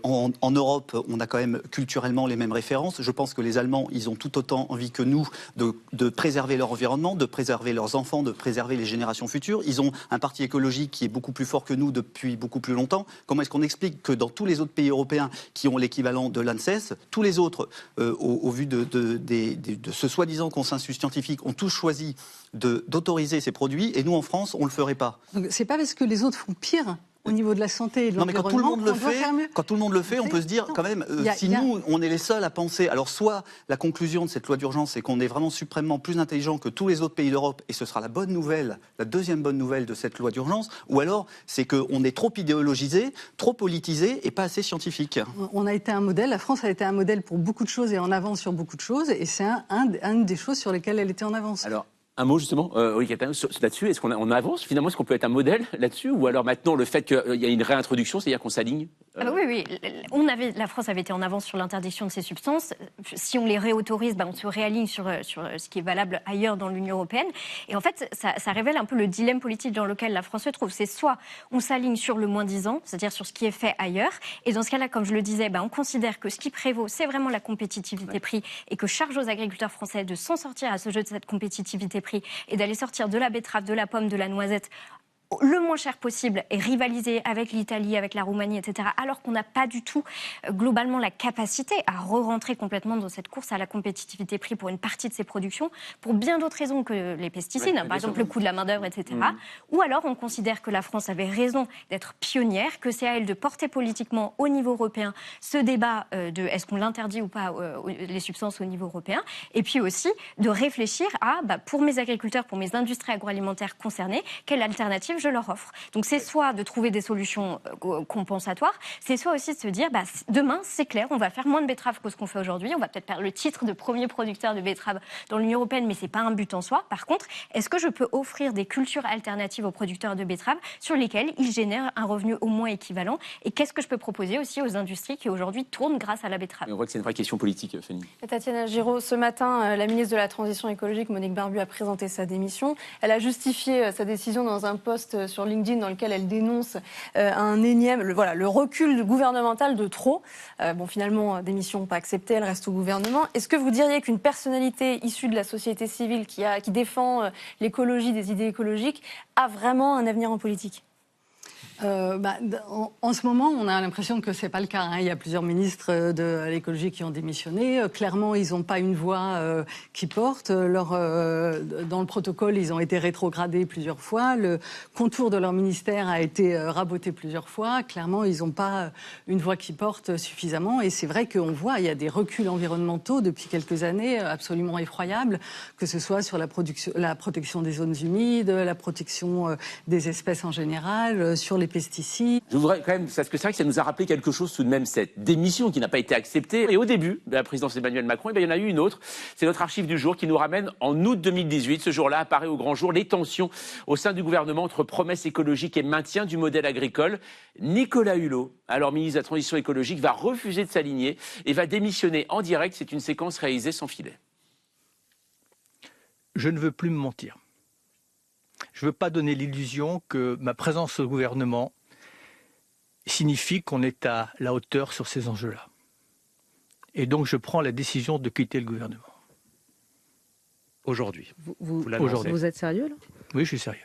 en Europe, on a quand même culturellement les mêmes références. Je pense que les Allemands, ils ont tout autant envie que nous de préserver leur environnement, de préserver leurs enfants, de préserver les générations futures. Ils ont un parti écologique qui est beaucoup plus fort que nous depuis beaucoup plus longtemps. Comment est-ce qu'on explique que dans tous les autres pays européens qui ont l'équivalent de l'ANSES, tous les autres, au vu de ce soi-disant consensus scientifique, ont tous choisi d'autoriser ces produits, et nous en France, on ne le ferait pas. C'est pas parce que les autres font pire au niveau de la santé et de l'environnement. Non, mais quand tout le monde le fait, on peut se dire quand même, nous, on est les seuls à penser. Alors, soit la conclusion de cette loi d'urgence, c'est qu'on est vraiment suprêmement plus intelligent que tous les autres pays d'Europe, et ce sera la bonne nouvelle, la deuxième bonne nouvelle de cette loi d'urgence, ou alors c'est qu'on est trop idéologisé, trop politisé et pas assez scientifique. On a été un modèle, la France a été un modèle pour beaucoup de choses et en avance sur beaucoup de choses, et c'est une des choses sur lesquelles elle était en avance. Alors, un mot justement, oui, là-dessus, est-ce qu'on avance finalement, est-ce qu'on peut être un modèle là-dessus, ou alors maintenant le fait qu'il y a une réintroduction, c'est-à-dire qu'on s'aligne Oui. La France avait été en avance sur l'interdiction de ces substances. Si on les réautorise, on se réaligne sur ce qui est valable ailleurs dans l'Union européenne. Et en fait, ça révèle un peu le dilemme politique dans lequel la France se trouve. C'est soit on s'aligne sur le moins 10 ans, c'est-à-dire sur ce qui est fait ailleurs. Et dans ce cas-là, comme je le disais, on considère que ce qui prévaut, c'est vraiment la compétitivité-prix et que charge aux agriculteurs français de s'en sortir à ce jeu de cette compétitivité-prix et d'aller sortir de la betterave, de la pomme, de la noisette le moins cher possible et rivaliser avec l'Italie, avec la Roumanie, etc., alors qu'on n'a pas du tout globalement la capacité à re-rentrer complètement dans cette course à la compétitivité prix pour une partie de ces productions, pour bien d'autres raisons que les pesticides, par exemple le coût de la main-d'œuvre, etc. Ou alors on considère que la France avait raison d'être pionnière, que c'est à elle de porter politiquement au niveau européen ce débat de est-ce qu'on l'interdit ou pas les substances au niveau européen, et puis aussi de réfléchir à, pour mes agriculteurs, pour mes industries agroalimentaires concernées, quelle alternative je leur offre. Donc c'est soit de trouver des solutions compensatoires, c'est soit aussi de se dire demain, c'est clair, on va faire moins de betteraves que ce qu'on fait aujourd'hui, on va peut-être perdre le titre de premier producteur de betteraves dans l'Union européenne, mais c'est pas un but en soi. Par contre, est-ce que je peux offrir des cultures alternatives aux producteurs de betteraves sur lesquelles ils génèrent un revenu au moins équivalent, et qu'est-ce que je peux proposer aussi aux industries qui aujourd'hui tournent grâce à la betterave? On voit que c'est une vraie question politique, Fanny. Tatiana Giraud, ce matin, la ministre de la Transition écologique, Monique Barbu, a présenté sa démission. Elle a justifié sa décision dans un post sur LinkedIn dans lequel elle dénonce un énième, le recul gouvernemental de trop. Finalement, démission pas acceptée, elle reste au gouvernement. Est-ce que vous diriez qu'une personnalité issue de la société civile qui défend l'écologie, des idées écologiques, a vraiment un avenir en politique ? En ce moment, on a l'impression que c'est pas le cas. Il y a plusieurs ministres de l'écologie qui ont démissionné. Clairement, ils n'ont pas une voix qui porte. Dans le protocole, ils ont été rétrogradés plusieurs fois. Le contour de leur ministère a été raboté plusieurs fois. Clairement, ils n'ont pas une voix qui porte suffisamment. Et c'est vrai qu'on voit, il y a des reculs environnementaux depuis quelques années absolument effroyables, que ce soit sur la protection des zones humides, la protection des espèces en général, sur les pesticides. Je voudrais quand même, parce que c'est vrai que ça nous a rappelé quelque chose tout de même, cette démission qui n'a pas été acceptée. Et au début de la présidence d'Emmanuel Macron, il y en a eu une autre. C'est notre archive du jour qui nous ramène en août 2018. Ce jour-là apparaît au grand jour les tensions au sein du gouvernement entre promesses écologiques et maintien du modèle agricole. Nicolas Hulot, alors ministre de la Transition écologique, va refuser de s'aligner et va démissionner en direct. C'est une séquence réalisée sans filet. Je ne veux plus me mentir. Je ne veux pas donner l'illusion que ma présence au gouvernement signifie qu'on est à la hauteur sur ces enjeux-là. Et donc je prends la décision de quitter le gouvernement. Aujourd'hui. Vous êtes sérieux là ? Oui, je suis sérieux.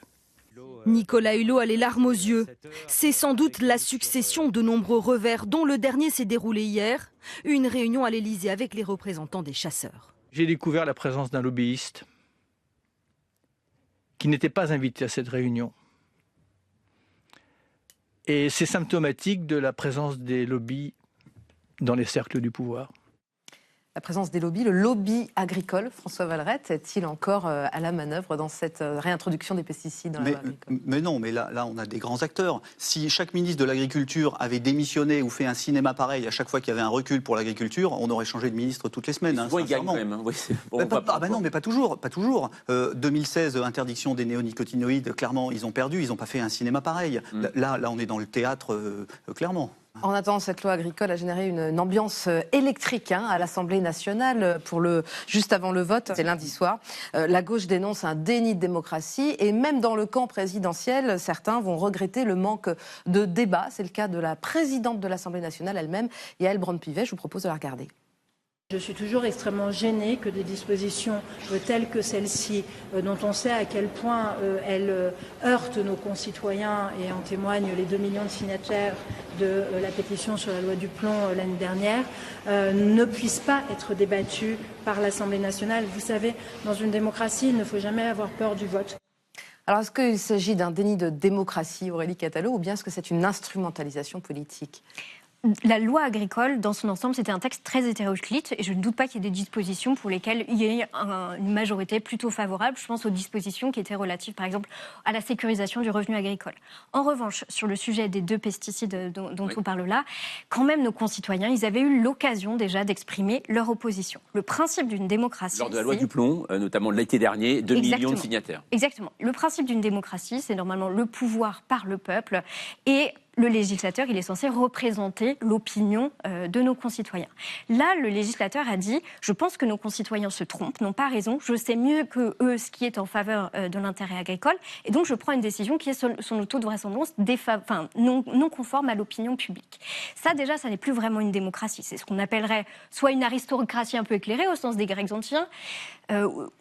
Nicolas Hulot a les larmes aux yeux. C'est sans doute la succession de nombreux revers, dont le dernier s'est déroulé hier, une réunion à l'Élysée avec les représentants des chasseurs. J'ai découvert la présence d'un lobbyiste qui n'était pas invité à cette réunion. Et c'est symptomatique de la présence des lobbies dans les cercles du pouvoir. La présence des lobbies, le lobby agricole, François Vallerette, est-il encore à la manœuvre dans cette réintroduction des pesticides dans la loi agricole ? Mais non, mais là, on a des grands acteurs. Si chaque ministre de l'Agriculture avait démissionné ou fait un cinéma pareil à chaque fois qu'il y avait un recul pour l'agriculture, on aurait changé de ministre toutes les semaines. Souvent, il gagne quand même. Oui, non, mais pas toujours. 2016, interdiction des néonicotinoïdes, clairement, ils ont perdu. Ils n'ont pas fait un cinéma pareil. Là, on est dans le théâtre, clairement. En attendant, cette loi agricole a généré une ambiance électrique à l'Assemblée nationale juste avant le vote, c'est lundi soir. La gauche dénonce un déni de démocratie et même dans le camp présidentiel, certains vont regretter le manque de débat. C'est le cas de la présidente de l'Assemblée nationale elle-même, Yaël Braun-Pivet. Je vous propose de la regarder. Je suis toujours extrêmement gênée que des dispositions telles que celle-ci, dont on sait à quel point elles heurtent nos concitoyens, et en témoignent les 2 millions de signataires de la pétition sur la loi du plomb l'année dernière, ne puissent pas être débattues par l'Assemblée nationale. Vous savez, dans une démocratie, il ne faut jamais avoir peur du vote. Alors, est-ce qu'il s'agit d'un déni de démocratie, Aurélie Catalo, ou bien est-ce que c'est une instrumentalisation politique ? La loi agricole, dans son ensemble, c'était un texte très hétéroclite et je ne doute pas qu'il y ait des dispositions pour lesquelles il y ait une majorité plutôt favorable. Je pense aux dispositions qui étaient relatives, par exemple, à la sécurisation du revenu agricole. En revanche, sur le sujet des 2 pesticides dont on parle là, quand même nos concitoyens, ils avaient eu l'occasion déjà d'exprimer leur opposition. Le principe d'une démocratie... Lors de la loi du plomb, notamment l'été dernier, 2 millions de signataires. Exactement. Le principe d'une démocratie, c'est normalement le pouvoir par le peuple et le législateur, il est censé représenter l'opinion de nos concitoyens. Là, le législateur a dit « Je pense que nos concitoyens se trompent, n'ont pas raison, je sais mieux que eux ce qui est en faveur de l'intérêt agricole, et donc je prends une décision qui est son taux de vraisemblance non conforme à l'opinion publique. » Ça, déjà, ça n'est plus vraiment une démocratie. C'est ce qu'on appellerait soit une aristocratie un peu éclairée, au sens des Grecs anciens,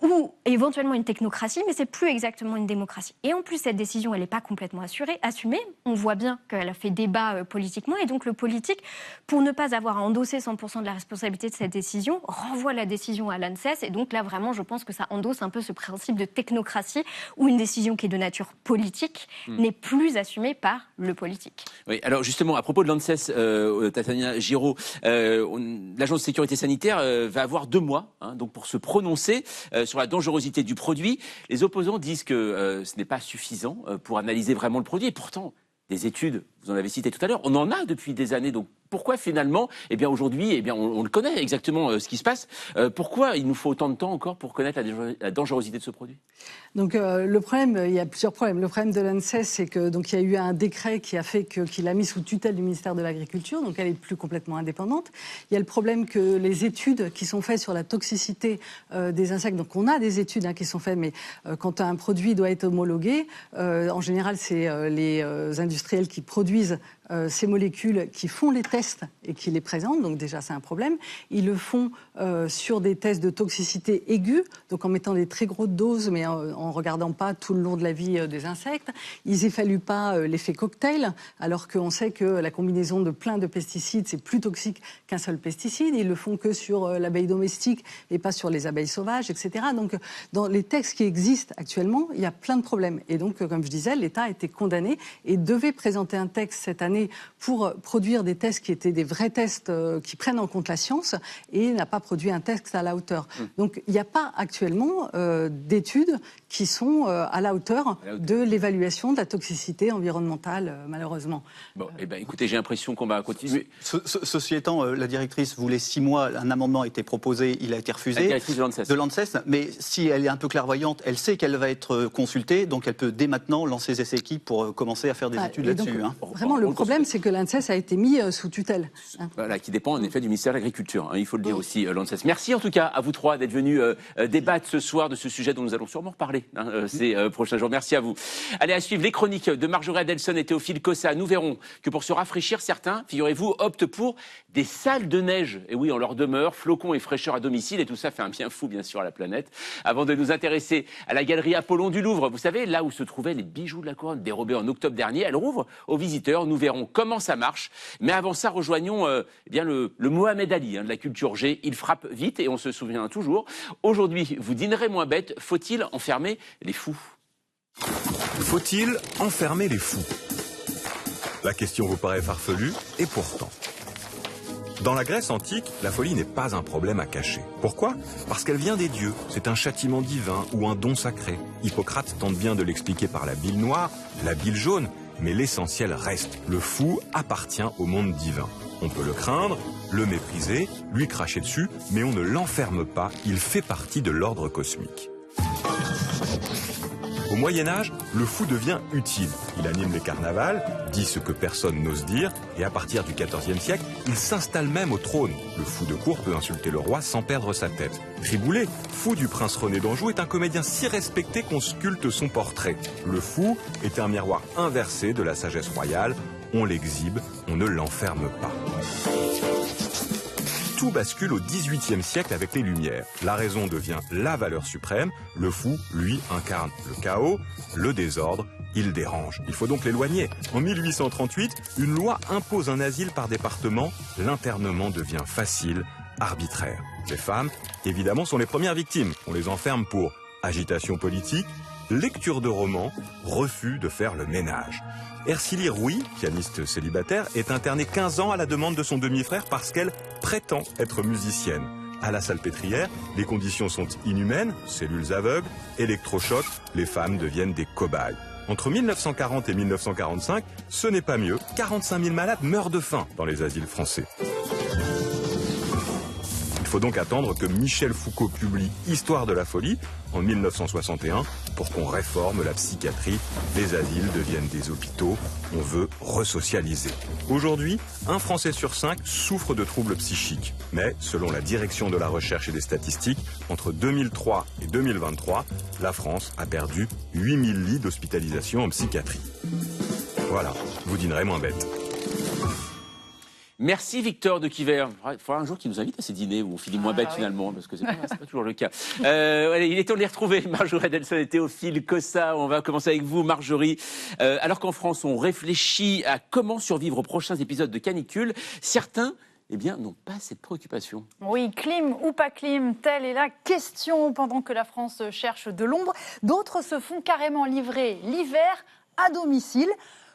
ou éventuellement une technocratie, mais c'est plus exactement une démocratie. Et en plus, cette décision, elle n'est pas complètement assumée. On voit bien qu'elle a fait débat politiquement, et donc le politique, pour ne pas avoir à endosser 100% de la responsabilité de cette décision, renvoie la décision à l'ANSES, et donc là, vraiment, je pense que ça endosse un peu ce principe de technocratie, où une décision qui est de nature politique n'est plus assumée par le politique. Oui, alors justement, à propos de l'ANSES, Tatiana Giraud, l'Agence de sécurité sanitaire va avoir 2 mois donc pour se prononcer sur la dangerosité du produit. Les opposants disent que ce n'est pas suffisant pour analyser vraiment le produit. Et pourtant, des études, vous en avez cité tout à l'heure, on en a depuis des années. Donc pourquoi finalement, aujourd'hui, on le connaît exactement ce qui se passe. Pourquoi il nous faut autant de temps encore pour connaître la dangerosité de ce produit? Donc le problème, il y a plusieurs problèmes. Le problème de l'ANSES, c'est que donc il y a eu un décret qui a fait qu'il a mis sous tutelle du ministère de l'Agriculture, donc elle est plus complètement indépendante. Il y a le problème que les études qui sont faites sur la toxicité des insectes, donc on a des études qui sont faites, mais quand un produit doit être homologué, en général c'est les industriels qui produisent ces molécules qui font les tests et qui les présentent, donc déjà c'est un problème. Ils le font sur des tests de toxicité aiguë, donc en mettant des très grosses doses, mais en regardant pas tout le long de la vie des insectes. Ils n'évaluent pas l'effet cocktail, alors qu'on sait que la combinaison de plein de pesticides, c'est plus toxique qu'un seul pesticide. Ils le font que sur l'abeille domestique et pas sur les abeilles sauvages, etc. Donc dans les textes qui existent actuellement, il y a plein de problèmes. Et donc, comme je disais, l'État a été condamné et devait présenter un texte cette année pour produire des tests qui étaient des vrais tests qui prennent en compte la science, et n'a pas produit un texte à la hauteur. Donc il n'y a pas actuellement d'études qui sont à la hauteur de l'évaluation de la toxicité environnementale, malheureusement. Bon, écoutez, j'ai l'impression qu'on va continuer. Ceci étant, la directrice voulait 6 mois, un amendement a été proposé, il a été refusé. La directrice de l'ANSES. Mais si elle est un peu clairvoyante, elle sait qu'elle va être consultée, donc elle peut dès maintenant lancer ses équipes pour commencer à faire des études là-dessus. Vraiment, le problème, c'est que l'ANSES a été mis sous tutelle. Voilà, qui dépend en effet du ministère de l'Agriculture, il faut le dire aussi, l'ANSES. Merci en tout cas à vous 3 d'être venus débattre ce soir de ce sujet dont nous allons sûrement reparler ces prochains jours. Merci à vous. Allez, à suivre les chroniques de Marjorie Adelson et Théophile Cossa. Nous verrons que pour se rafraîchir, certains, figurez-vous, optent pour des salles de neige. Et oui, on leur demeure, flocons et fraîcheur à domicile, et tout ça fait un bien fou, bien sûr, à la planète. Avant de nous intéresser à la galerie Apollon du Louvre, vous savez, là où se trouvaient les bijoux de la couronne dérobés en octobre dernier, elle rouvre aux visiteurs. Nous verrons comment ça marche. Mais avant ça, rejoignons le Mohamed Ali de la culture G. Il frappe vite et on se souvient toujours. Aujourd'hui, vous dînerez moins bête. Faut-il enfermer les fous? Faut-il enfermer les fous? La question vous paraît farfelue, et pourtant. Dans la Grèce antique, la folie n'est pas un problème à cacher. Pourquoi? Parce qu'elle vient des dieux. C'est un châtiment divin ou un don sacré. Hippocrate tente bien de l'expliquer par la bile noire, la bile jaune, mais l'essentiel reste. Le fou appartient au monde divin. On peut le craindre, le mépriser, lui cracher dessus, mais on ne l'enferme pas, il fait partie de l'ordre cosmique. Au Moyen-Âge, le fou devient utile. Il anime les carnavals, dit ce que personne n'ose dire, et à partir du XIVe siècle, il s'installe même au trône. Le fou de cour peut insulter le roi sans perdre sa tête. Triboulet, fou du prince René d'Anjou, est un comédien si respecté qu'on sculpte son portrait. Le fou est un miroir inversé de la sagesse royale. On l'exhibe, on ne l'enferme pas. Tout bascule au XVIIIe siècle avec les Lumières. La raison devient la valeur suprême. Le fou, lui, incarne le chaos, le désordre. Il dérange. Il faut donc l'éloigner. En 1838, une loi impose un asile par département. L'internement devient facile, arbitraire. Les femmes, évidemment, sont les premières victimes. On les enferme pour agitation politique, lecture de romans, refus de faire le ménage. Ercili Rouy, pianiste célibataire, est internée 15 ans à la demande de son demi-frère parce qu'elle prétend être musicienne. À la Salpêtrière, les conditions sont inhumaines, cellules aveugles, électrochocs, les femmes deviennent des cobayes. Entre 1940 et 1945, ce n'est pas mieux, 45 000 malades meurent de faim dans les asiles français. Il faut donc attendre que Michel Foucault publie Histoire de la folie en 1961 pour qu'on réforme la psychiatrie. Les asiles deviennent des hôpitaux. On veut resocialiser. Aujourd'hui, 1 Français sur 5 souffre de troubles psychiques. Mais, selon la direction de la recherche et des statistiques, entre 2003 et 2023, la France a perdu 8000 lits d'hospitalisation en psychiatrie. Voilà, vous dînerez moins bête. Merci Victor de Quiver. Il faudra un jour qu'il nous invite à ces dîners où on finit moins bête finalement, parce que c'est pas toujours le cas. Allez, il est temps de les retrouver, Marjorie Adelson et Théophile Cossa. On va commencer avec vous, Marjorie. Alors qu'en France, on réfléchit à comment survivre aux prochains épisodes de canicule, certains n'ont pas cette préoccupation. Oui, clim ou pas clim, telle est la question pendant que la France cherche de l'ombre. D'autres se font carrément livrer l'hiver à domicile.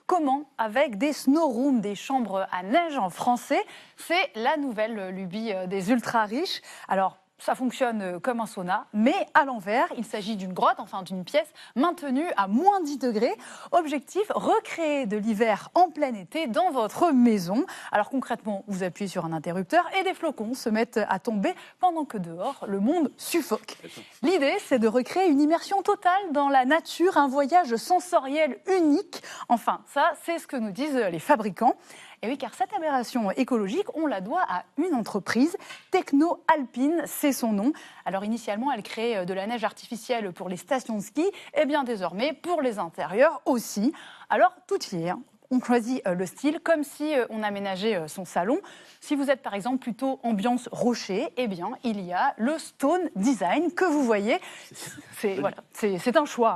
Comment? Avec des snow rooms, des chambres à neige en français. C'est la nouvelle lubie des ultra riches. Alors, ça fonctionne comme un sauna, mais à l'envers. Il s'agit d'une grotte, enfin d'une pièce maintenue à moins 10 degrés. Objectif, recréer de l'hiver en plein été dans votre maison. Alors concrètement, vous appuyez sur un interrupteur et des flocons se mettent à tomber pendant que dehors, le monde suffoque. L'idée, c'est de recréer une immersion totale dans la nature, un voyage sensoriel unique. Enfin, ça, c'est ce que nous disent les fabricants. Et oui, car cette aberration écologique, on la doit à une entreprise, Techno Alpine, c'est son nom. Alors initialement, elle crée de la neige artificielle pour les stations de ski, et bien désormais pour les intérieurs aussi. Alors tout y est, hein. On choisit le style comme si on aménageait son salon. Si vous êtes par exemple plutôt ambiance rocher, eh bien il y a le Stone Design que vous voyez. C'est un choix.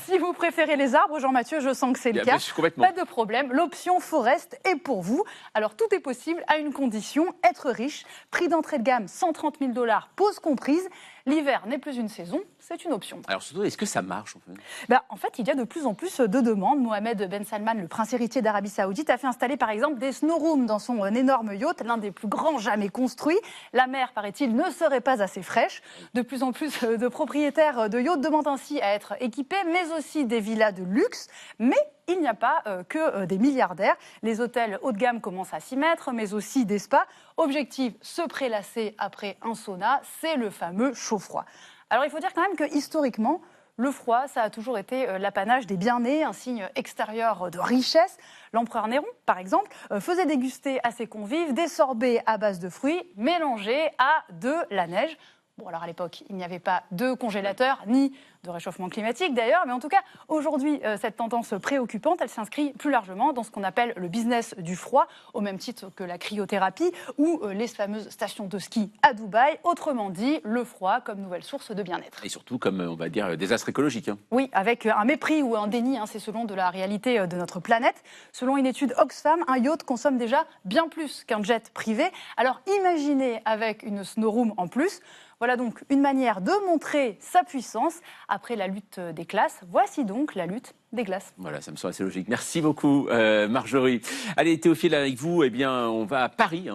Si vous préférez les arbres, Jean-Mathieu, je sens que c'est le cas. Pas de problème, l'option Forest est pour vous. Alors tout est possible à une condition, être riche. Prix d'entrée de gamme 130 000 $, pause comprise. L'hiver n'est plus une saison, c'est une option. Alors surtout, est-ce que ça marche en fait? En fait, il y a de plus en plus de demandes. Mohamed Ben Salman, le prince héritier d'Arabie Saoudite, a fait installer par exemple des snow rooms dans son énorme yacht, l'un des plus grands jamais construits. La mer, paraît-il, ne serait pas assez fraîche. De plus en plus de propriétaires de yachts demandent ainsi à être équipés, mais aussi des villas de luxe. Mais il n'y a pas que des milliardaires. Les hôtels haut de gamme commencent à s'y mettre, mais aussi des spas. Objectif, se prélasser après un sauna, c'est le fameux chaud-froid. Alors il faut dire quand même que historiquement, le froid, ça a toujours été l'apanage des bien-nés, un signe extérieur de richesse. L'empereur Néron, par exemple, faisait déguster à ses convives des sorbets à base de fruits mélangés à de la neige. Bon, alors à l'époque, il n'y avait pas de congélateur, ni de réchauffement climatique d'ailleurs, mais en tout cas, aujourd'hui, cette tendance préoccupante, elle s'inscrit plus largement dans ce qu'on appelle le business du froid, au même titre que la cryothérapie ou les fameuses stations de ski à Dubaï. Autrement dit, le froid comme nouvelle source de bien-être. Et surtout comme, on va dire, désastre écologique. Oui, avec un mépris ou un déni, c'est selon de la réalité de notre planète. Selon une étude Oxfam, un yacht consomme déjà bien plus qu'un jet privé. Alors imaginez avec une snow room en plus. Voilà donc une manière de montrer sa puissance. Après la lutte des classes, voici donc la lutte des glaces. Voilà, ça me semble assez logique. Merci beaucoup, Marjorie. Allez, Théophile, avec vous, on va à Paris,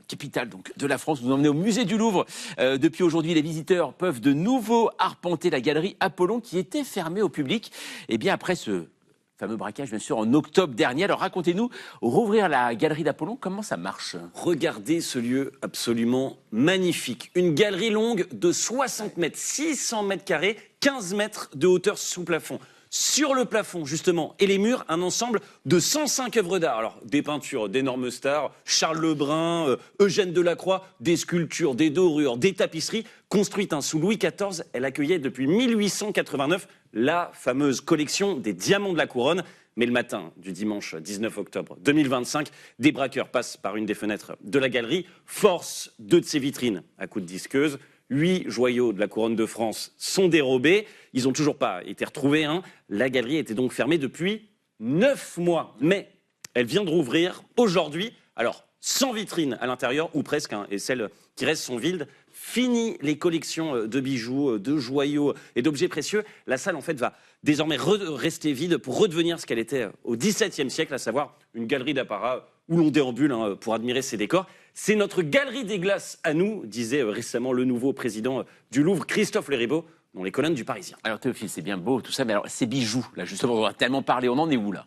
capitale donc, de la France. Vous nous emmenez au musée du Louvre. Depuis aujourd'hui, les visiteurs peuvent de nouveau arpenter la galerie Apollon qui était fermée au public. Et bien après ce fameux braquage, bien sûr, en octobre dernier. Alors racontez-nous, rouvrir la galerie d'Apollon, comment ça marche? Regardez ce lieu absolument magnifique. Une galerie longue de 60 mètres, 600 mètres carrés, 15 mètres de hauteur sous plafond. Sur le plafond, justement, et les murs, un ensemble de 105 œuvres d'art. Alors, des peintures d'énormes stars, Charles Lebrun, Eugène Delacroix, des sculptures, des dorures, des tapisseries. Construite sous Louis XIV, elle accueillait depuis 1889 la fameuse collection des diamants de la couronne. Mais le matin du dimanche 19 octobre 2025, des braqueurs passent par une des fenêtres de la galerie, forcent 2 de ses vitrines à coups de disqueuse. 8 joyaux de la couronne de France sont dérobés. Ils n'ont toujours pas été retrouvés. La galerie était donc fermée depuis 9 mois. Mais elle vient de rouvrir aujourd'hui. Alors, sans vitrine à l'intérieur, ou presque, et celles qui restent sont vides. Fini les collections de bijoux, de joyaux et d'objets précieux. La salle, en fait, va désormais rester vide pour redevenir ce qu'elle était au XVIIe siècle, à savoir une galerie d'apparat où l'on déambule pour admirer ses décors. C'est notre galerie des glaces à nous, disait récemment le nouveau président du Louvre, Christophe Leribaud, dans les colonnes du Parisien. Alors Théophile, c'est bien beau tout ça, mais alors ces bijoux, là justement, on a tellement parlé, on en est où là?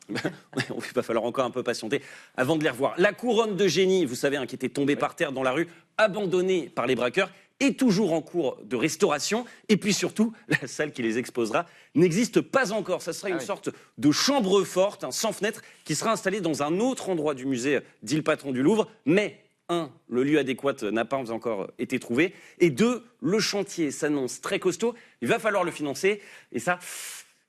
Il va falloir encore un peu patienter avant de les revoir. La couronne de génie, vous savez, qui était tombée par terre dans la rue, abandonnée par les braqueurs, est toujours en cours de restauration. Et puis surtout, la salle qui les exposera n'existe pas encore. Ça sera une sorte de chambre forte, sans fenêtre, qui sera installée dans un autre endroit du musée, dit le patron du Louvre. Mais 1, le lieu adéquat n'a pas encore été trouvé. Et 2, le chantier s'annonce très costaud. Il va falloir le financer. Et ça,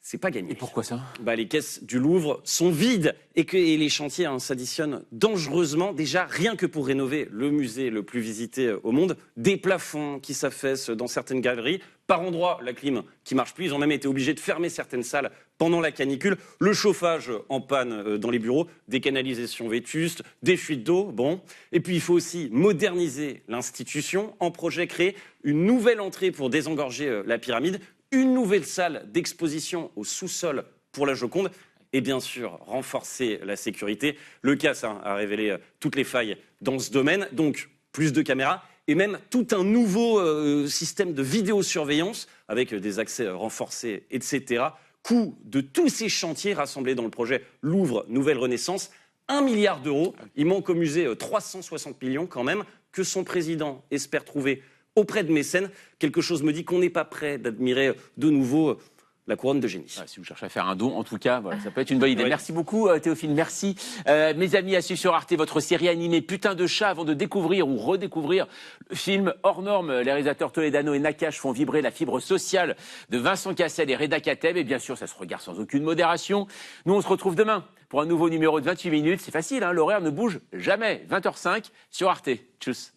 c'est pas gagné. Et pourquoi ça? Les caisses du Louvre sont vides et les chantiers s'additionnent dangereusement. Déjà, rien que pour rénover le musée le plus visité au monde, des plafonds qui s'affaissent dans certaines galeries. Par endroits, la clim qui marche plus. Ils ont même été obligés de fermer certaines salles pendant la canicule. Le chauffage en panne dans les bureaux, des canalisations vétustes, des fuites d'eau. Bon. Et puis, il faut aussi moderniser l'institution. En projet, créer une nouvelle entrée pour désengorger la pyramide, une nouvelle salle d'exposition au sous-sol pour la Joconde et bien sûr renforcer la sécurité. Le CAS a révélé toutes les failles dans ce domaine, donc plus de caméras et même tout un nouveau système de vidéosurveillance avec des accès renforcés, etc. Coût de tous ces chantiers rassemblés dans le projet Louvre Nouvelle Renaissance, 1 milliard d'euros. Il manque au musée 360 millions quand même, que son président espère trouver auprès de mécènes. Quelque chose me dit qu'on n'est pas prêt d'admirer de nouveau la couronne de génie. Si vous cherchez à faire un don, en tout cas, ça peut être une bonne idée. Merci beaucoup Théophile, merci. Mes amis, à suivre sur Arte, votre série animée Putain de chat, avant de découvrir ou redécouvrir le film hors norme. Les réalisateurs Toledano et Nakache font vibrer la fibre sociale de Vincent Cassel et Reda Kateb. Et bien sûr, ça se regarde sans aucune modération. Nous, on se retrouve demain pour un nouveau numéro de 28 minutes. C'est facile, l'horaire ne bouge jamais. 20h05 sur Arte. Tchuss.